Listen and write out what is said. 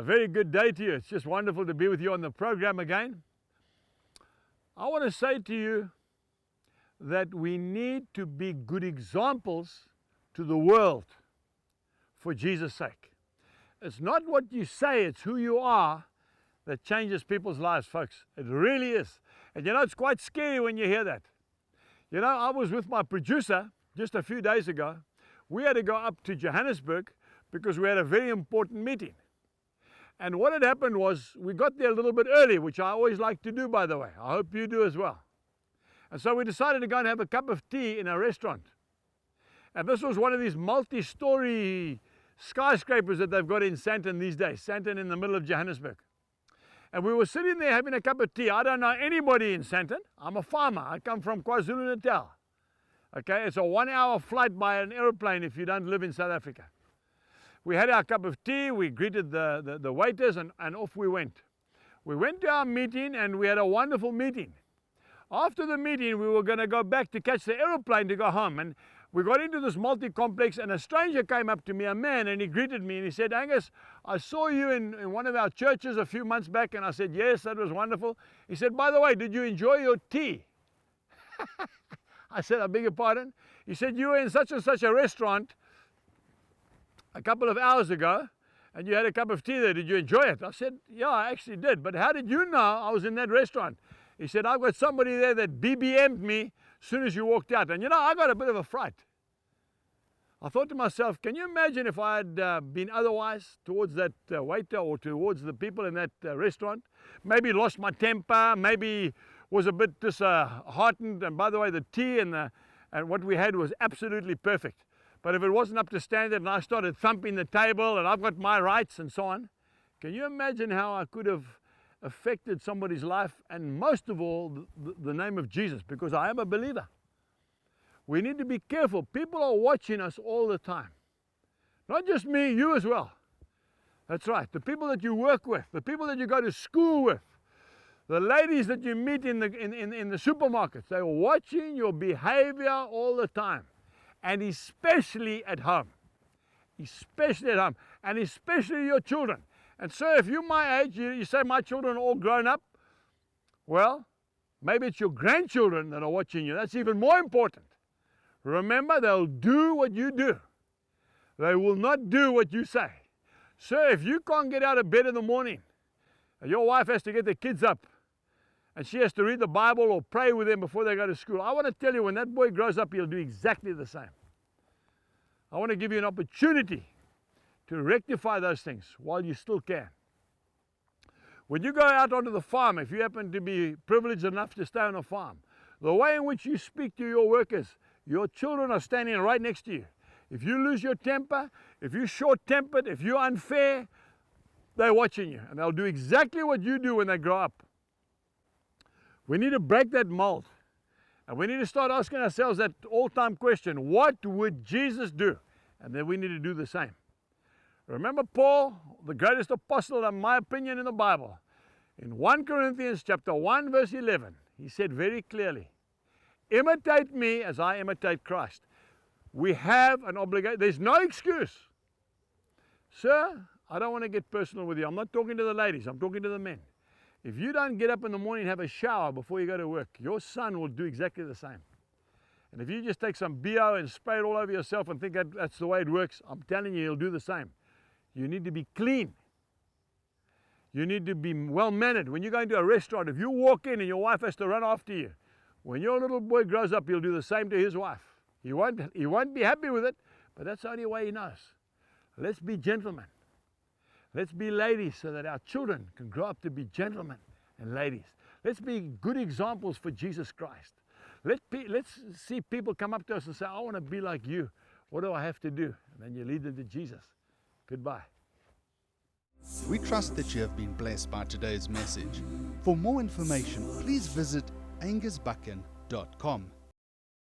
A very good day to you. It's just wonderful to be with you on the program again. I want to say to you that we need to be good examples to the world for Jesus' sake. It's not what you say, it's who you are that changes people's lives, folks. It really is. And you know, it's quite scary when you hear that. You know, I was with my producer just a few days ago. We had to go up to Johannesburg because we had a very important meeting. And what had happened was we got there a little bit early, which I always like to do, by the way. I hope you do as well. And so we decided to go and have a cup of tea in a restaurant. And this was one of these multi-story skyscrapers that they've got in Sandton these days. Sandton in the middle of Johannesburg. And we were sitting there having a cup of tea. I don't know anybody in Sandton. I'm a farmer. I come from KwaZulu-Natal. Okay, it's a 1-hour flight by an aeroplane if you don't live in South Africa. We had our cup of tea, we greeted the waiters, and off we went. We went to our meeting and we had a wonderful meeting. After the meeting, we were going to go back to catch the aeroplane to go home. And we got into this multi-complex and a stranger came up to me, a man, and he greeted me and he said, "Angus, I saw you in one of our churches a few months back." And I said, "Yes, that was wonderful." He said, "By the way, did you enjoy your tea?" I said, "I beg your pardon?" He said, "You were in such and such a restaurant a couple of hours ago and you had a cup of tea there. Did you enjoy it?" I said, "Yeah, I actually did. But how did you know I was in that restaurant?" He said, "I've got somebody there that BBM'd me as soon as you walked out." And you know, I got a bit of a fright. I thought to myself, can you imagine if I had been otherwise towards that waiter or towards the people in that restaurant? Maybe lost my temper, maybe was a bit disheartened. And by the way, the tea and what we had was absolutely perfect. But if it wasn't up to standard and I started thumping the table and I've got my rights and so on, can you imagine how I could have affected somebody's life, and most of all, the name of Jesus, because I am a believer. We need to be careful. People are watching us all the time. Not just me, you as well. That's right. The people that you work with, the people that you go to school with, the ladies that you meet in the supermarkets, they're watching your behavior all the time. And especially at home. Especially at home. And especially your children. And so if you're my age, you say my children are all grown up. Well, maybe it's your grandchildren that are watching you. That's even more important. Remember, they'll do what you do. They will not do what you say. So if you can't get out of bed in the morning, and your wife has to get the kids up, and she has to read the Bible or pray with them before they go to school, I want to tell you, when that boy grows up, he'll do exactly the same. I want to give you an opportunity to rectify those things while you still can. When you go out onto the farm, if you happen to be privileged enough to stay on a farm, the way in which you speak to your workers, your children are standing right next to you. If you lose your temper, if you're short-tempered, if you're unfair, they're watching you, and they'll do exactly what you do when they grow up. We need to break that mold, and we need to start asking ourselves that all-time question, what would Jesus do? And then we need to do the same. Remember Paul, the greatest apostle, in my opinion, in the Bible. In 1 Corinthians chapter 1, verse 11, he said very clearly, "Imitate me as I imitate Christ." We have an obligation. There's no excuse. Sir, I don't want to get personal with you. I'm not talking to the ladies. I'm talking to the men. If you don't get up in the morning and have a shower before you go to work, your son will do exactly the same. And if you just take some BO and spray it all over yourself and think that's the way it works, I'm telling you, he'll do the same. You need to be clean. You need to be well-mannered. When you go into a restaurant, if you walk in and your wife has to run after you, when your little boy grows up, he'll do the same to his wife. He won't be happy with it, but that's the only way he knows. Let's be gentlemen. Let's be ladies so that our children can grow up to be gentlemen and ladies. Let's be good examples for Jesus Christ. Let's see people come up to us and say, "I want to be like you. What do I have to do?" And then you lead them to Jesus. Goodbye. We trust that you have been blessed by today's message. For more information, please visit angusbuchan.com.